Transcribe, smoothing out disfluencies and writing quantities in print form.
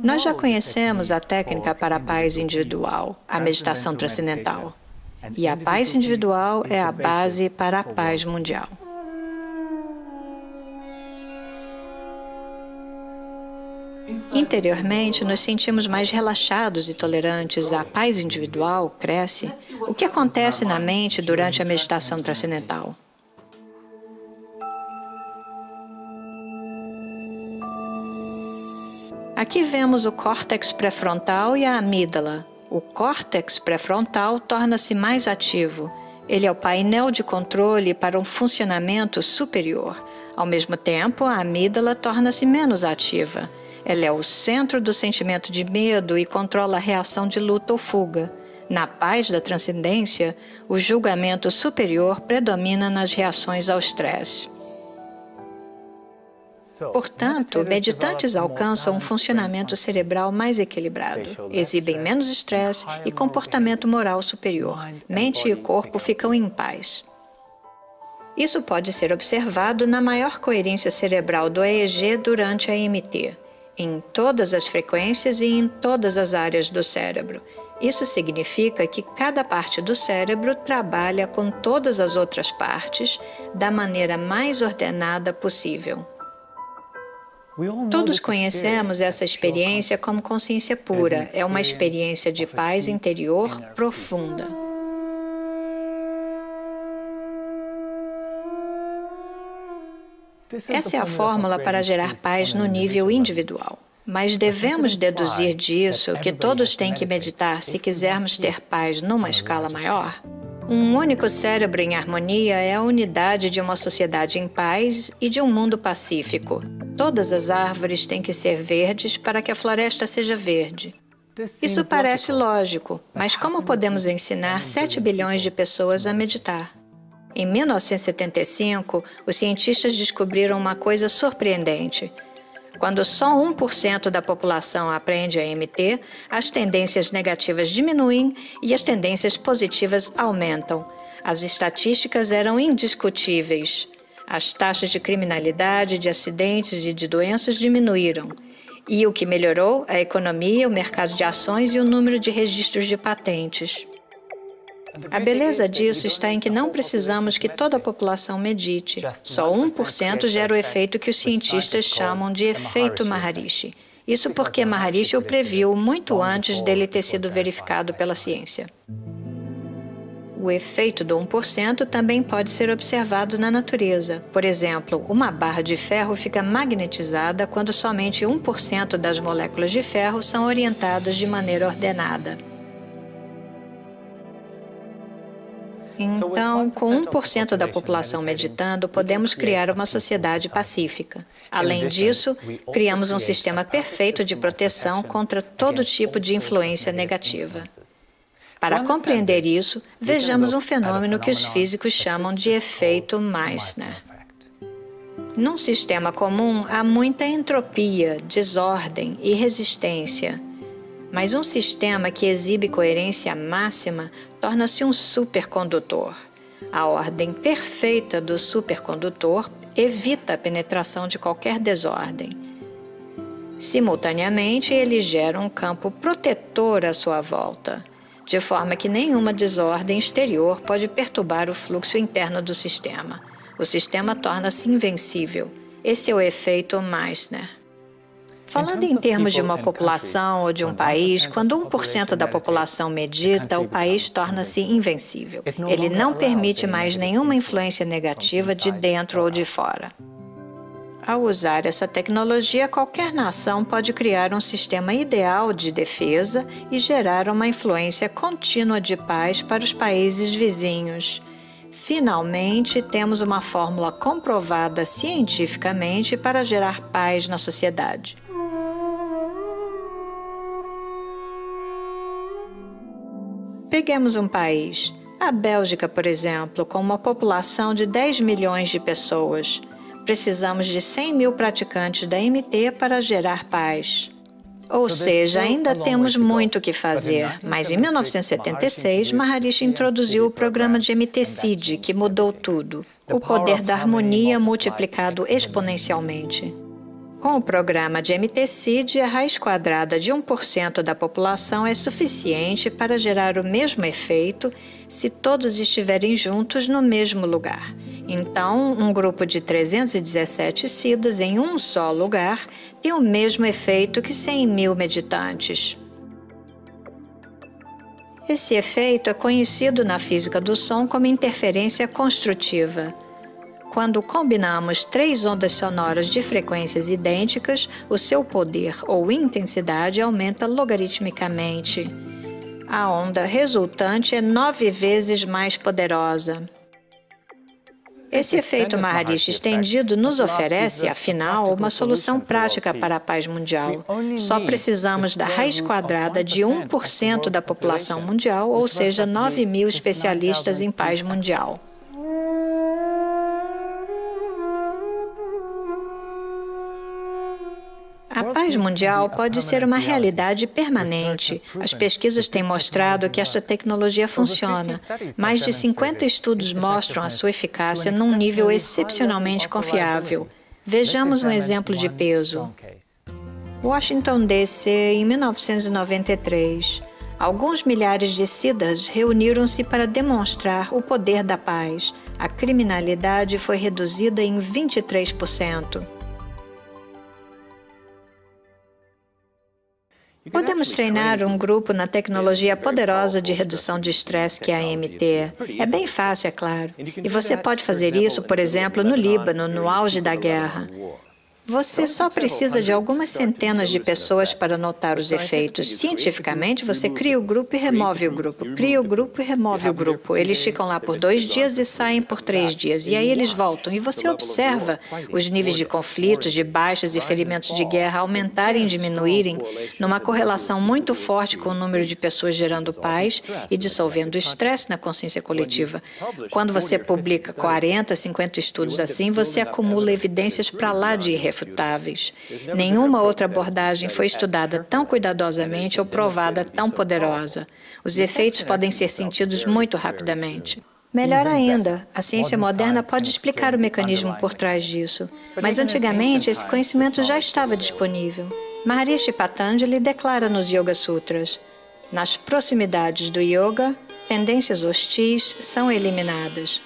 Nós já conhecemos a técnica para a paz individual, a meditação transcendental. E a paz individual é a base para a paz mundial. Interiormente, nos sentimos mais relaxados e tolerantes, a paz individual cresce. O que acontece na mente durante a meditação transcendental? Aqui vemos o córtex pré-frontal e a amígdala. O córtex pré-frontal torna-se mais ativo. Ele é o painel de controle para um funcionamento superior. Ao mesmo tempo, a amígdala torna-se menos ativa. Ela é o centro do sentimento de medo e controla a reação de luta ou fuga. Na paz da transcendência, o julgamento superior predomina nas reações ao estresse. Portanto, meditantes alcançam um funcionamento cerebral mais equilibrado, exibem menos estresse e comportamento moral superior. Mente e corpo ficam em paz. Isso pode ser observado na maior coerência cerebral do EEG durante a EMT, em todas as frequências e em todas as áreas do cérebro. Isso significa que cada parte do cérebro trabalha com todas as outras partes da maneira mais ordenada possível. Todos conhecemos essa experiência como consciência pura. É uma experiência de paz interior profunda. Essa é a fórmula para gerar paz no nível individual. Mas devemos deduzir disso que todos têm que meditar se quisermos ter paz numa escala maior? Um único cérebro em harmonia é a unidade de uma sociedade em paz e de um mundo pacífico. Todas as árvores têm que ser verdes para que a floresta seja verde. Isso parece lógico, mas como podemos ensinar 7 bilhões de pessoas a meditar? Em 1975, os cientistas descobriram uma coisa surpreendente. Quando só 1% da população aprende a EMT, as tendências negativas diminuem e as tendências positivas aumentam. As estatísticas eram indiscutíveis. As taxas de criminalidade, de acidentes e de doenças diminuíram. E o que melhorou? A economia, o mercado de ações e o número de registros de patentes. A beleza disso está em que não precisamos que toda a população medite. Só 1% gera o efeito que os cientistas chamam de efeito Maharishi. Isso porque Maharishi o previu muito antes dele ter sido verificado pela ciência. O efeito do 1% também pode ser observado na natureza. Por exemplo, uma barra de ferro fica magnetizada quando somente 1% das moléculas de ferro são orientadas de maneira ordenada. Então, com 1% da população meditando, podemos criar uma sociedade pacífica. Além disso, criamos um sistema perfeito de proteção contra todo tipo de influência negativa. Para compreender isso, vejamos um fenômeno que os físicos chamam de efeito Meissner. Num sistema comum, há muita entropia, desordem e resistência. Mas um sistema que exibe coerência máxima torna-se um supercondutor. A ordem perfeita do supercondutor evita a penetração de qualquer desordem. Simultaneamente, ele gera um campo protetor à sua volta, de forma que nenhuma desordem exterior pode perturbar o fluxo interno do sistema. O sistema torna-se invencível. Esse é o efeito Meissner. Falando em termos de uma população ou de um país, quando 1% da população medita, o país torna-se invencível. Ele não permite mais nenhuma influência negativa de dentro ou de fora. Ao usar essa tecnologia, qualquer nação pode criar um sistema ideal de defesa e gerar uma influência contínua de paz para os países vizinhos. Finalmente, temos uma fórmula comprovada cientificamente para gerar paz na sociedade. Peguemos um país, a Bélgica, por exemplo, com uma população de 10 milhões de pessoas. Precisamos de 100 mil praticantes da EMT para gerar paz. Ou seja, ainda temos muito o que fazer, mas em 1976, Maharishi introduziu o programa de EMT-SID, que mudou tudo. O poder da harmonia multiplicado exponencialmente. Com o programa de MT-SEED, a raiz quadrada de 1% da população é suficiente para gerar o mesmo efeito se todos estiverem juntos no mesmo lugar. Então, um grupo de 317 siddhas em um só lugar tem o mesmo efeito que 100.000 meditantes. Esse efeito é conhecido na física do som como interferência construtiva. Quando combinamos 3 ondas sonoras de frequências idênticas, o seu poder ou intensidade aumenta logaritmicamente. A onda resultante é 9 vezes mais poderosa. Esse efeito Maharishi estendido nos oferece, afinal, uma solução prática para a paz mundial. Só precisamos da raiz quadrada de 1% da população mundial, ou seja, 9.000 especialistas em paz mundial. A paz mundial pode ser uma realidade permanente. As pesquisas têm mostrado que esta tecnologia funciona. Mais de 50 estudos mostram a sua eficácia num nível excepcionalmente confiável. Vejamos um exemplo de peso. Washington, D.C., em 1993. Alguns milhares de siddhas reuniram-se para demonstrar o poder da paz. A criminalidade foi reduzida em 23%. Podemos treinar um grupo na tecnologia poderosa de redução de estresse que é a AMT. É bem fácil, é claro. E você pode fazer isso, por exemplo, no Líbano, no auge da guerra. Você só precisa de algumas centenas de pessoas para notar os efeitos. Cientificamente, você cria o grupo e remove o grupo. Cria o grupo e remove o grupo. Eles ficam lá por 2 dias e saem por 3 dias. E aí eles voltam. E você observa os níveis de conflitos, de baixas e ferimentos de guerra aumentarem e diminuírem numa correlação muito forte com o número de pessoas gerando paz e dissolvendo o estresse na consciência coletiva. Quando você publica 40, 50 estudos assim, você acumula evidências para lá de irrefutáveis. Nenhuma outra abordagem foi estudada tão cuidadosamente ou provada tão poderosa. Os efeitos podem ser sentidos muito rapidamente. Melhor ainda, a ciência moderna pode explicar o mecanismo por trás disso. Mas antigamente, esse conhecimento já estava disponível. Maharishi Patanjali declara nos Yoga Sutras: nas proximidades do yoga, tendências hostis são eliminadas.